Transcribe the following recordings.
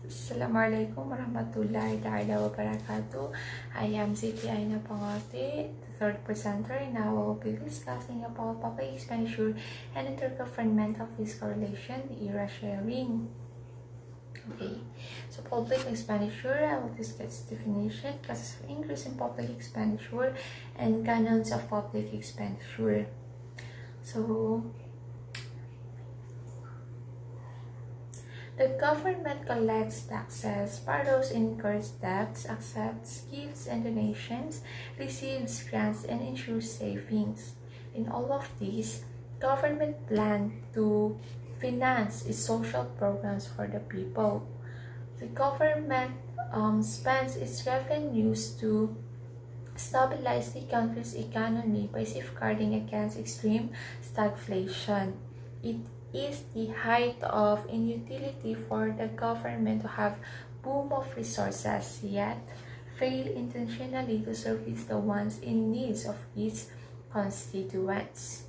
Assalamualaikum warahmatullahi ta'ala wabarakatuh. I am Siti Aina Pangote, the third presenter, and now I will be discussing about public expenditure and intergovernmental fiscal relation, the era sharing. Okay, so public expenditure, I will discuss definition, causes of increase in public expenditure, and canons of public expenditure. So, the government collects taxes, borrows and incurs debts, accepts gifts and donations, receives grants and ensures savings. In all of these, government plans to finance its social programs for the people. The government spends its revenues to stabilize the country's economy by safeguarding against extreme stagflation. It is the height of inutility for the government to have boom of resources, yet fail intentionally to service the wants and needs of its constituents.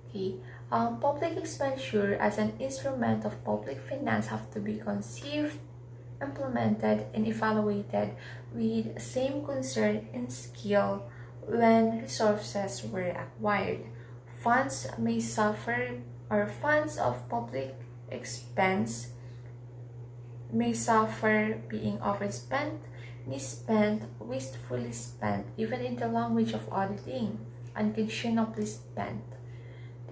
Okay. Public expenditure as an instrument of public finance have to be conceived, implemented, and evaluated with same concern and skill when resources were acquired. Funds may suffer, or funds of public expense may suffer being overspent, misspent, wastefully spent, even in the language of auditing, unconscionably spent.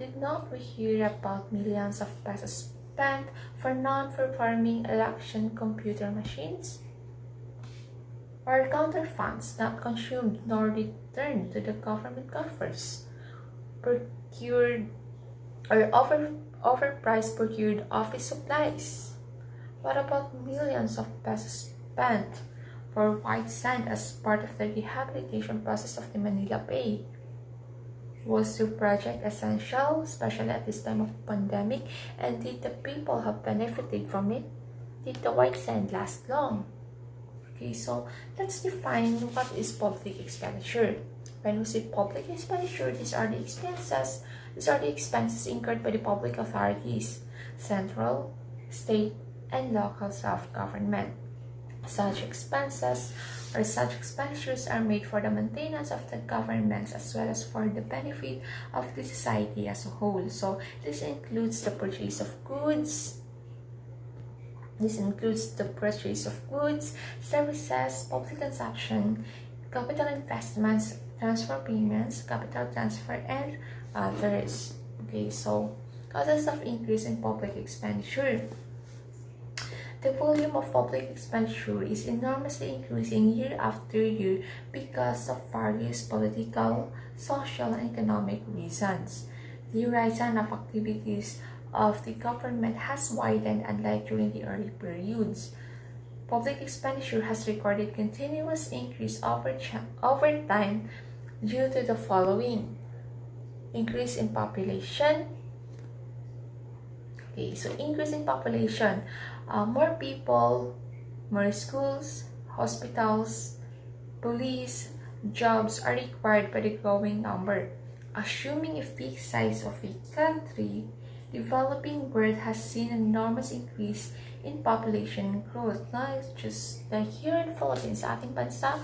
Did not we hear about millions of pesos spent for non-performing election computer machines? Or counter funds not consumed nor returned to the government coffers? Procured or overpriced procured office supplies? What about millions of pesos spent for white sand as part of the rehabilitation process of the Manila Bay? Was the project essential, especially at this time of pandemic, and did the people have benefited from it? Did the white sand last long? Okay, so let's define what is public expenditure. When we say public expenditure, these are the expenses incurred by the public authorities, central, state, and local self-government. Such expenditures are made for the maintenance of the governments as well as for the benefit of the society as a whole. So this includes the purchase of goods, services, public consumption, capital investments, transfer payments, capital transfer, and others. Okay, so causes of increase in public expenditure. The volume of public expenditure is enormously increasing year after year because of various political, social, and economic reasons. The horizon of activities of the government has widened unlike during the early periods. Public expenditure has recorded continuous increase over time due to the following: increase in population. Okay, so increase in population. More people, more schools, hospitals, police, jobs are required by the growing number. Assuming a fixed size of a country, developing world has seen an enormous increase in population growth. Not just like here in the Philippines, sa ating bansa,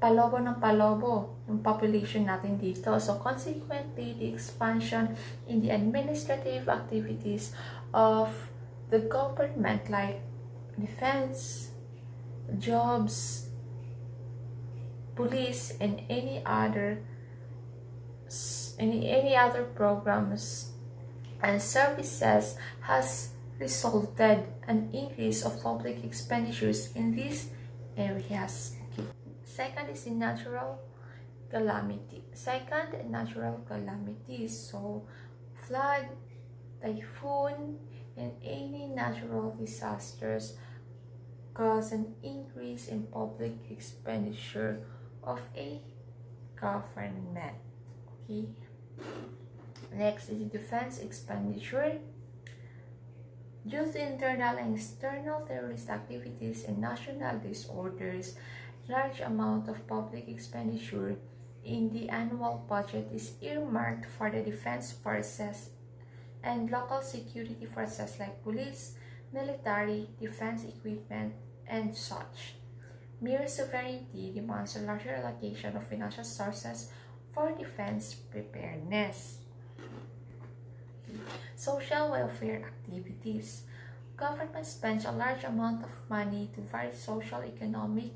palobo ng palobo yung population natin dito. So consequently, the expansion in the administrative activities of the government like defense, jobs, police, and any other programs and services has resulted an increase of public expenditures in these areas. Okay. Second is the natural calamities. So flood, typhoon, and any natural disasters cause an increase in public expenditure of a government. Okay. Next is the defense expenditure. Due to internal and external terrorist activities and national disorders, large amount of public expenditure in the annual budget is earmarked for the defense forces and local security forces like police, military, defense equipment, and such. Mere sovereignty demands a larger allocation of financial sources for defense preparedness. Social welfare activities. Government spends a large amount of money to various social economic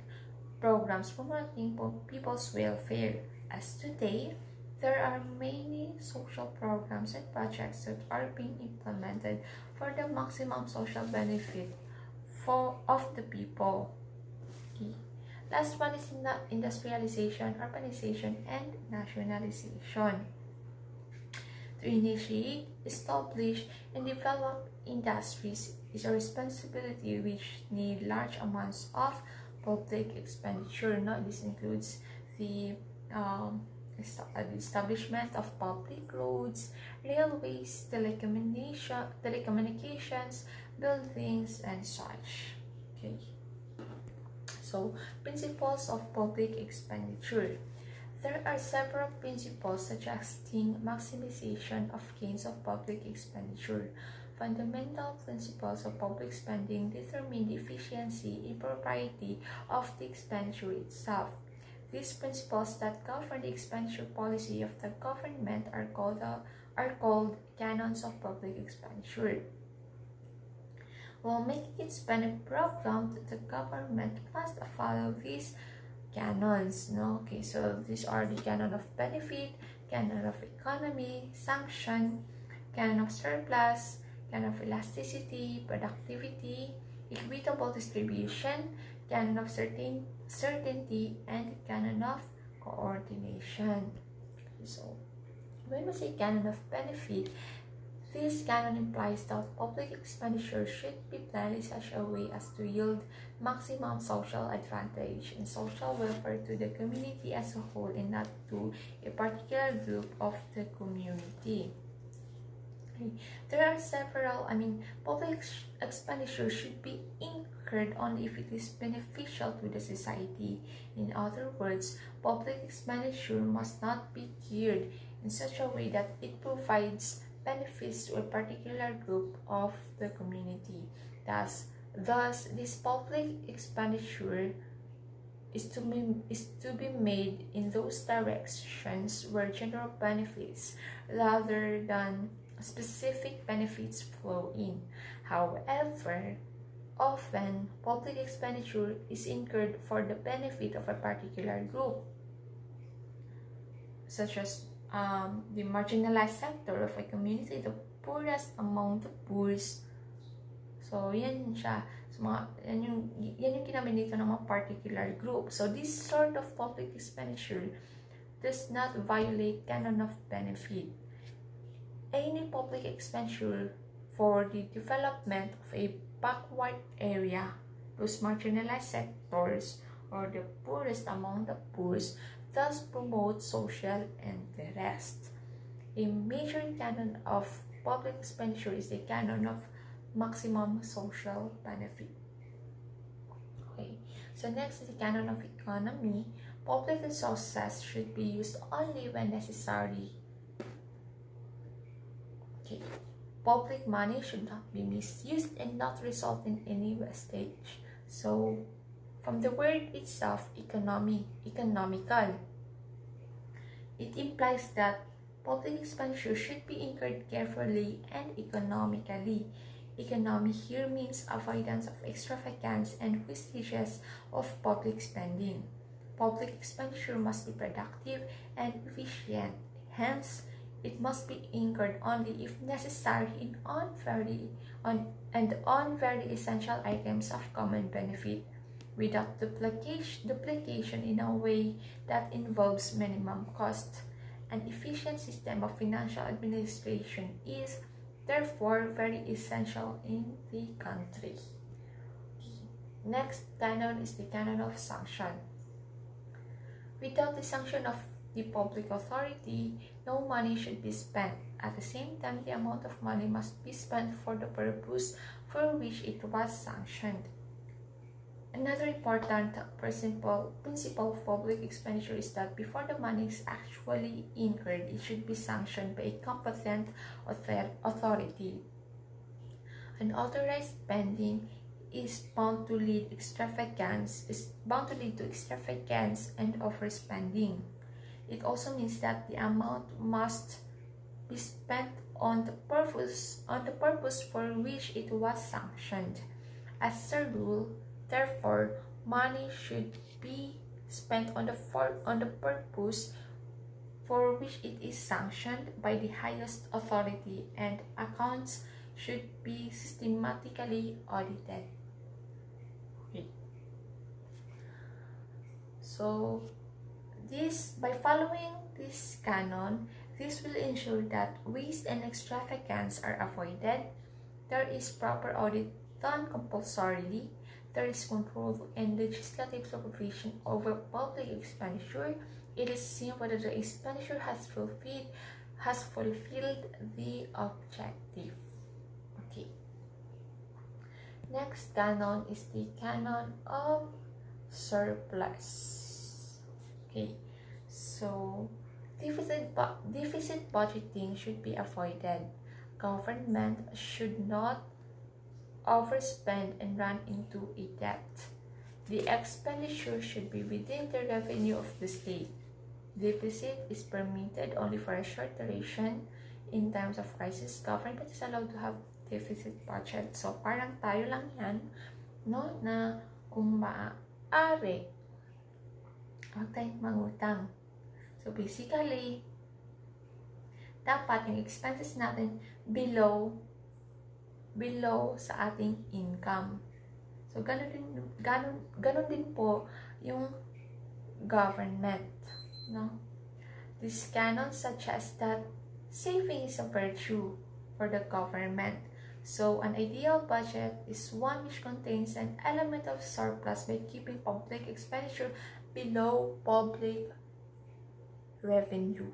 programs promoting people's welfare. As today, there are many social programs and projects that are being implemented for the maximum social benefit of the people. Okay. Last one is industrialization, urbanization, and nationalization. To initiate, establish, and develop industries is a responsibility which need large amounts of public expenditure. Now, this includes the establishment of public roads, railways, telecommunications, buildings, and such. Okay. So, principles of public expenditure. There are several principles suggesting maximization of gains of public expenditure. Fundamental principles of public spending determine the efficiency and propriety of the expenditure itself. These principles that govern the expenditure policy of the government are called canons of public expenditure. While making its spending program, the government must follow these canons. No? Okay, so these are the canon of benefit, canon of economy, sanction, canon of surplus, canon of elasticity, productivity, equitable distribution, canon of certainty, and canon of coordination. Okay, so when we say canon of benefit, this canon implies that public expenditure should be planned in such a way as to yield maximum social advantage and social welfare to the community as a whole and not to a particular group of the community. Okay. There are several, public expenditure should be incurred only if it is beneficial to the society. In other words, public expenditure must not be geared in such a way that it provides benefits to a particular group of the community. Thus, this public expenditure is to be made in those directions where general benefits rather than specific benefits flow in. However, often public expenditure is incurred for the benefit of a particular group, such as the marginalized sector of a community, the poorest among the poor. So, yan siya. So, yan yung kinamin dito ng mga particular group. So, this sort of public expenditure does not violate canon of benefit. Any public expenditure for the development of a backward area, those marginalized sectors, or the poorest among the poor, thus promote social interest. A major canon of public expenditure is the canon of maximum social benefit. Okay, so next is the canon of economy. Public resources should be used only when necessary. Okay, public money should not be misused and not result in any wastage. So, from the word itself, economical, it implies that public expenditure should be incurred carefully and economically. Economy here means avoidance of extravagance and wastages of public spending. Public expenditure must be productive and efficient. Hence, it must be incurred only if necessary on very essential items of common benefit, without duplication in a way that involves minimum cost. An efficient system of financial administration is therefore very essential in the country. Next canon is the canon of sanction. Without the sanction of the public authority, no money should be spent. At the same time, the amount of money must be spent for the purpose for which it was sanctioned. Another important principle of public expenditure is that before the money is actually incurred, it should be sanctioned by a competent authority. Unauthorized spending is bound to lead to extravagance and overspending. It also means that the amount must be spent on the purpose for which it was sanctioned. As a rule, therefore, money should be spent on the purpose for which it is sanctioned by the highest authority, and accounts should be systematically audited. Okay. So, by following this canon, this will ensure that waste and extravagance are avoided. There is proper audit done compulsorily. There is control and legislative supervision over public expenditure. It is seen whether the expenditure has fulfilled the objective. Okay. Next canon is the canon of surplus. Okay. So deficit budgeting should be avoided. Government should not overspend and run into a debt. The expenditure should be within the revenue of the state. Deficit is permitted only for a short duration. In times of crisis, government is allowed to have deficit budget. So, parang tayo lang yan, no, na kung maaari, huwag tayong mangutang. So, basically, dapat yung expenses natin below sa ating income. So, ganun din po yung government, no? This canon suggests that saving is a virtue for the government. So, an ideal budget is one which contains an element of surplus by keeping public expenditure below public revenue.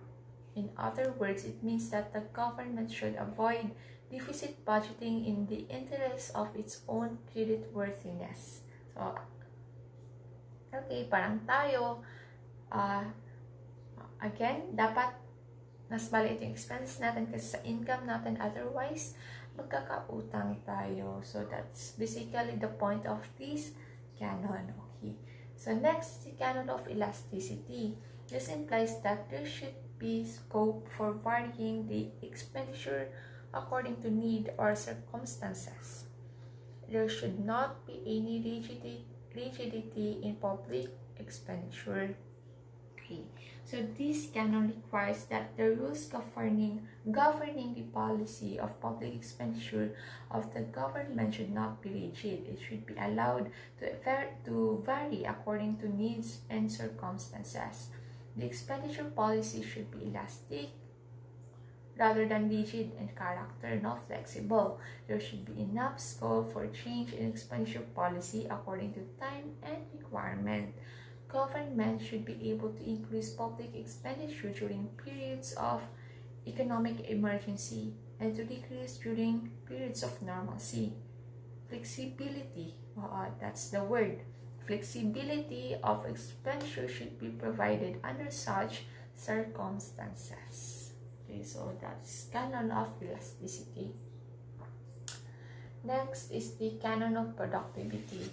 In other words, it means that the government should avoid deficit budgeting in the interest of its own creditworthiness. So, okay, parang tayo, again, dapat mas maliit yung expenses natin kasi sa income natin, otherwise, magkakautang tayo. So, that's basically the point of this canon. Okay. So, next, the canon of elasticity. This implies that there should be scope for varying the expenditure according to need or circumstances. There should not be any rigidity in public expenditure. Okay. So this canon requires that the rules governing the policy of public expenditure of the government should not be rigid. It should be allowed to vary according to needs and circumstances. The expenditure policy should be elastic rather than rigid in character, not flexible. There should be enough scope for change in expenditure policy according to time and requirement. Government should be able to increase public expenditure during periods of economic emergency and to decrease during periods of normalcy. Flexibility, that's the word. Flexibility of expenditure should be provided under such circumstances. Okay, so that's canon of elasticity. Next is the canon of productivity.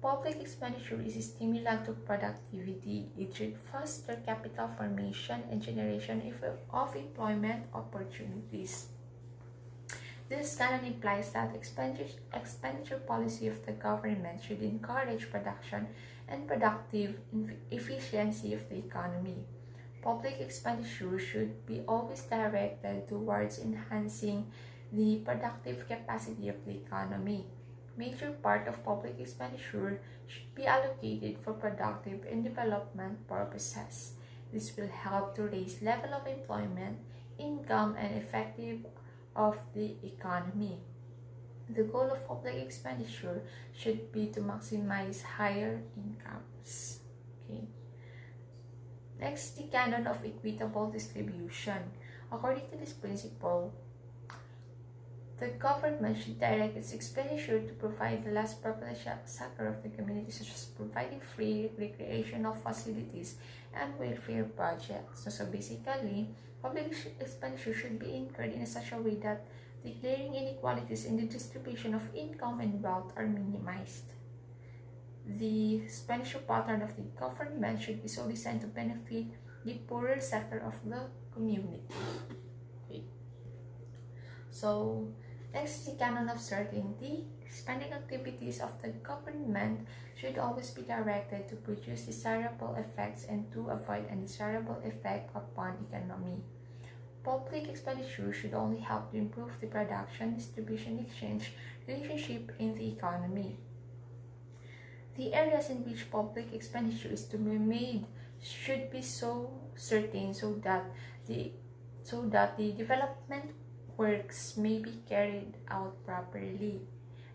Public expenditure is a stimulant to productivity. It should foster capital formation and generation of employment opportunities. This canon implies that expenditure policy of the government should encourage production and productive efficiency of the economy. Public expenditure should be always directed towards enhancing the productive capacity of the economy. Major part of public expenditure should be allocated for productive and development purposes. This will help to raise level of employment, income, and effective of the economy. The goal of public expenditure should be to maximize higher incomes. Okay. Next, the canon of equitable distribution. According to this principle, the government should direct its expenditure to provide the less privileged sector of the community, such as providing free recreational facilities and welfare projects. So basically, public expenditure should be incurred in such a way that The glaring inequalities in the distribution of income and wealth are minimized. The expenditure pattern of the government should be so designed to benefit the poorer sector of the community. Okay. So, next is the canon of certainty. Spending activities of the government should always be directed to produce desirable effects and to avoid undesirable effect upon economy. Public expenditure should only help to improve the production, distribution, exchange relationship in the economy. The areas in which public expenditure is to be made should be so certain so that the development works may be carried out properly.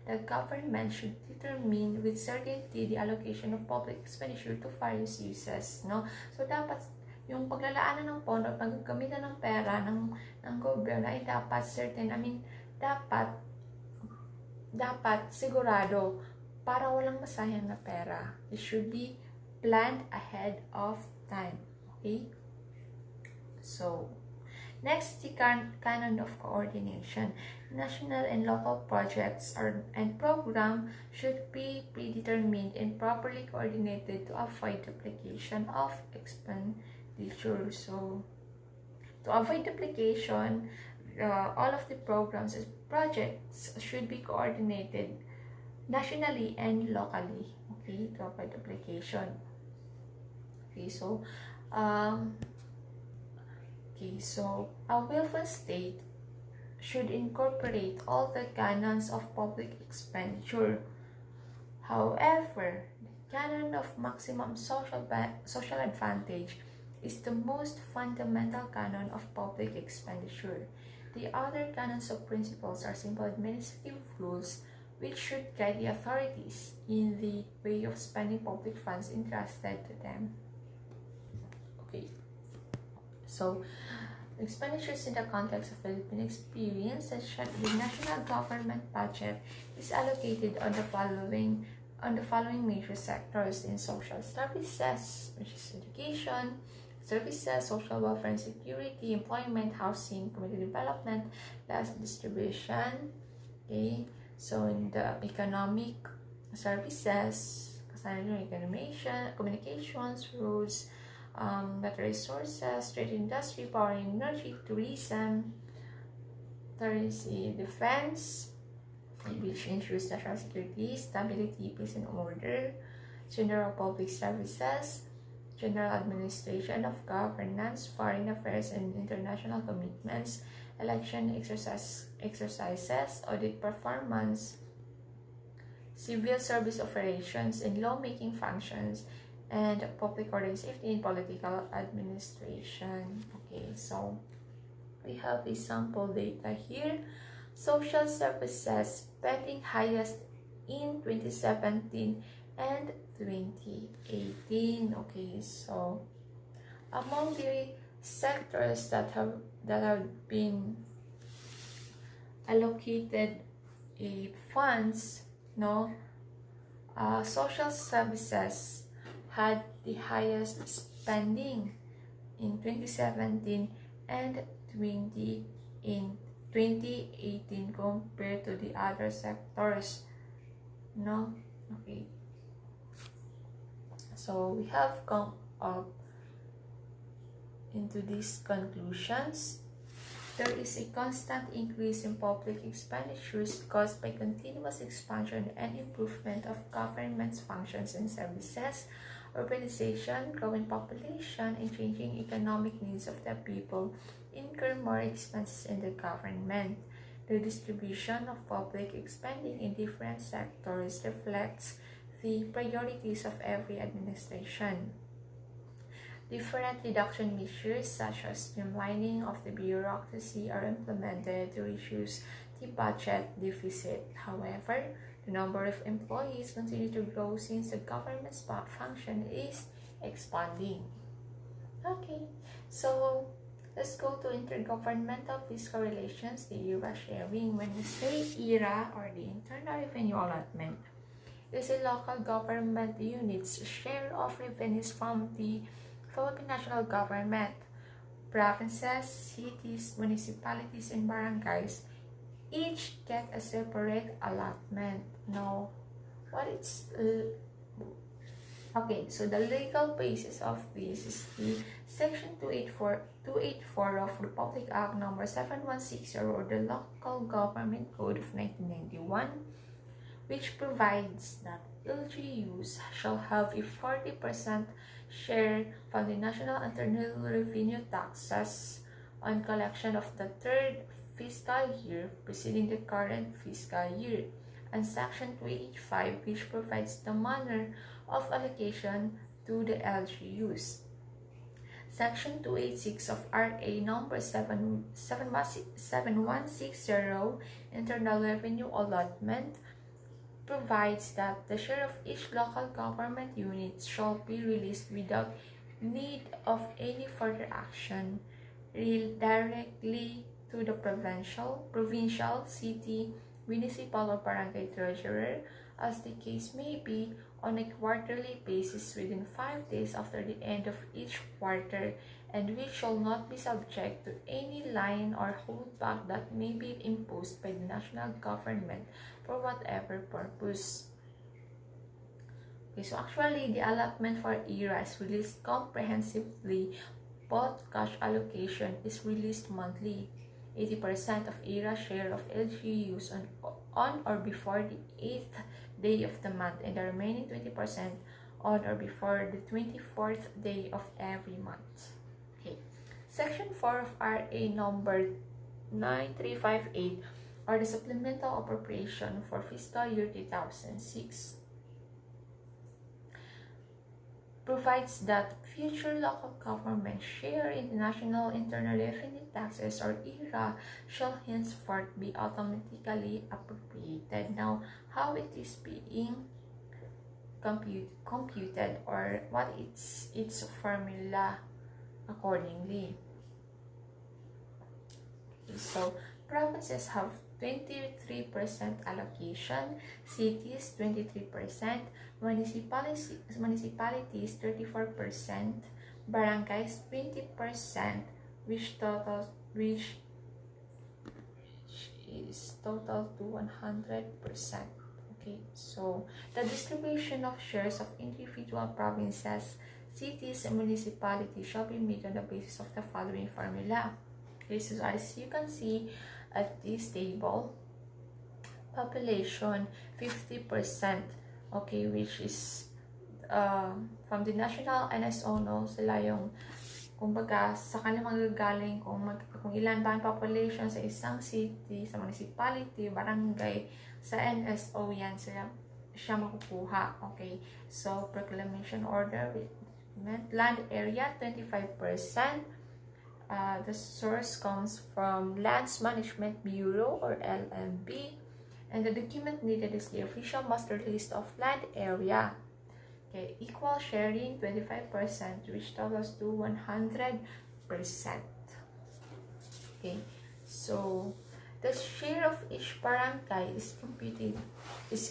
The government should determine with certainty the allocation of public expenditure to various uses, no? So dapat yung paglalaanan ng pondo at paggamitan ng pera ng gobyerno ay dapat certain, dapat sigurado para walang masayang na pera. It should be planned ahead of time. Okay? So, next, the canon of coordination. National and local projects and programs should be predetermined and properly coordinated to avoid duplication of expenditure. So, to avoid duplication, all of the programs and projects should be coordinated nationally and locally. Okay, to avoid duplication. Okay, so, a willful state should incorporate all the canons of public expenditure. However, the canon of maximum social advantage is the most fundamental canon of public expenditure. The other canons of principles are simple administrative rules which should guide the authorities in the way of spending public funds entrusted to them. Okay. So, expenditures in the context of Philippine experience, such as the national government budget is allocated on the following major sectors: in social services, which is education, services, social welfare and security, employment, housing, community development, last distribution. Okay, so in the economic services, communications, roads, natural resources, trade industry, power and energy, tourism. There is a defense, which ensures national security, stability, peace and order, general public services, general administration of governance, foreign affairs and international commitments, election exercises, audit performance, civil service operations and lawmaking functions, and public order and safety in political administration. Okay, so we have a sample data here. Social services spending highest in 2017 and 2018. Okay, so among the sectors that have been allocated funds, social services had the highest spending in 2017 and 2018 compared to the other sectors. Okay. So we have come up into these conclusions. There is a constant increase in public expenditures caused by continuous expansion and improvement of government's functions and services, urbanization, growing population, and changing economic needs of the people incur more expenses in the government. The distribution of public spending in different sectors reflects the priorities of every administration. Different reduction measures such as streamlining of the bureaucracy are implemented to reduce the budget deficit. However, the number of employees continue to grow since the government's function is expanding. Okay, so let's go to intergovernmental fiscal relations, the ERA sharing. When we say ERA, or the Internal Revenue Allotment, is a local government unit's share of revenues from the Philippine national government. Provinces, cities, municipalities, and barangays each get a separate allotment. Now, what it's okay, so the legal basis of this is the Section 284 of Republic Act number 7160, or the Local Government Code of 1991, which provides that LGUs shall have a 40% share from the National Internal Revenue taxes on collection of the third fiscal year preceding the current fiscal year, and Section 285, which provides the manner of allocation to the LGUs. Section 286 of RA number 7160, Internal Revenue Allotment, provides that the share of each local government unit shall be released without need of any further action directly to the provincial, city, municipal, or barangay treasurer, as the case may be, on a quarterly basis within 5 days after the end of each quarter, and which shall not be subject to any line or holdback that may be imposed by the national government for whatever purpose. Okay, so actually, the allotment for ERA is released comprehensively, but cash allocation is released monthly. 80% of ERA share of LGUs on or before the 8th day of the month, and the remaining 20% on or before the 24th day of every month. Okay. Section 4 of RA number 9358, or the Supplemental Appropriation for Fiscal Year 2006, provides that future local government share in the National Internal Revenue Taxes, or ERA, shall henceforth be automatically appropriated. Now, how it is being computed, or what its formula accordingly. So, provinces have 23% allocation, cities 23%, municipalities 34%, barangays 20%, which is total to 100%. Okay, so the distribution of shares of individual provinces, cities, and municipalities shall be made on the basis of the following formula. Okay, so as you can see at this table, population 50%, okay, which is from the national NSO, no, sila yung kumbaga sa kanila magagaling kung ilan ba ang population sa isang city, sa municipality, barangay, sa NSO, yan siya makukuha. Okay, so proclamation order, land area 25%. The source comes from Lands Management Bureau, or LMB, and the document needed is the official master list of land area. Okay, equal sharing 25%, which totals to 100%. Okay, so the share of each barangay is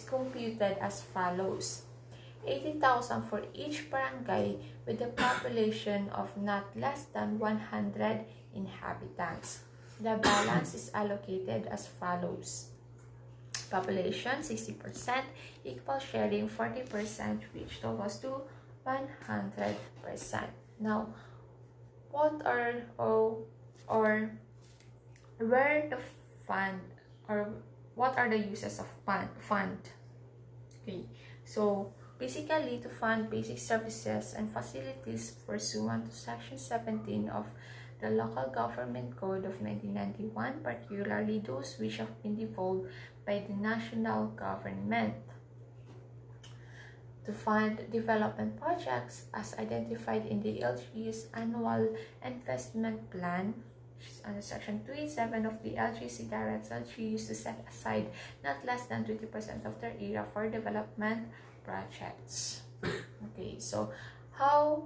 computed as follows: 80,000 for each barangay with a population of not less than 100 inhabitants. The balance is allocated as follows: population 60%, equal sharing 40%, which totals to 100%. Now, what are or where the fund, or what are the uses of fund? Okay, so basically to fund basic services and facilities pursuant to Section 17 of the Local Government Code of 1991, particularly those which have been devolved by the national government. To fund development projects as identified in the LGU's annual investment plan, which is under Section 287 of the LGC, directs LGUs to set aside not less than 20% of their area for development projects. Okay, so how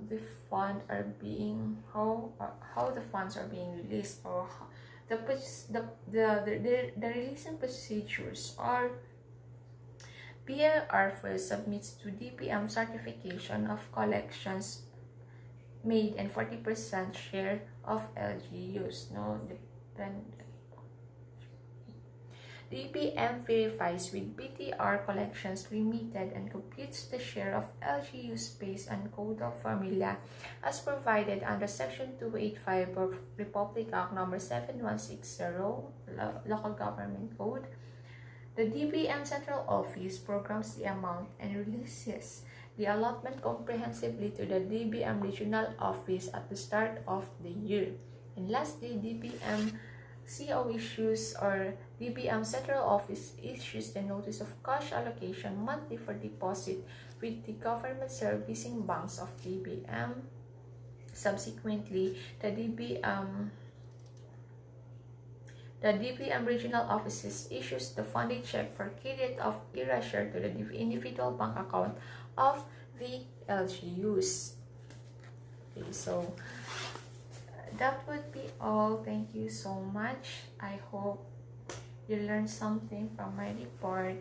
the funds are being released, or the releasing procedures are: BLR first submits to DPM certification of collections made and 40% share of LGUs, no dependent. DBM verifies with BTR collections remitted and computes the share of LGU space and code of formula as provided under Section 285 of Republic Act No. 7160, Local Government Code. The DBM Central Office programs the amount and releases the allotment comprehensively to the DBM Regional Office at the start of the year. And lastly, DBM CO issues or DBM Central Office issues the notice of cash allocation monthly for deposit with the government servicing banks of DBM. Subsequently, the DBM Regional Offices issues the funding check for credit of erasure to the individual bank account of the LGUs. Okay, so that would be all. Thank you so much. I hope you learned something from my report.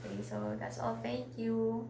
Okay, so that's all. Thank you.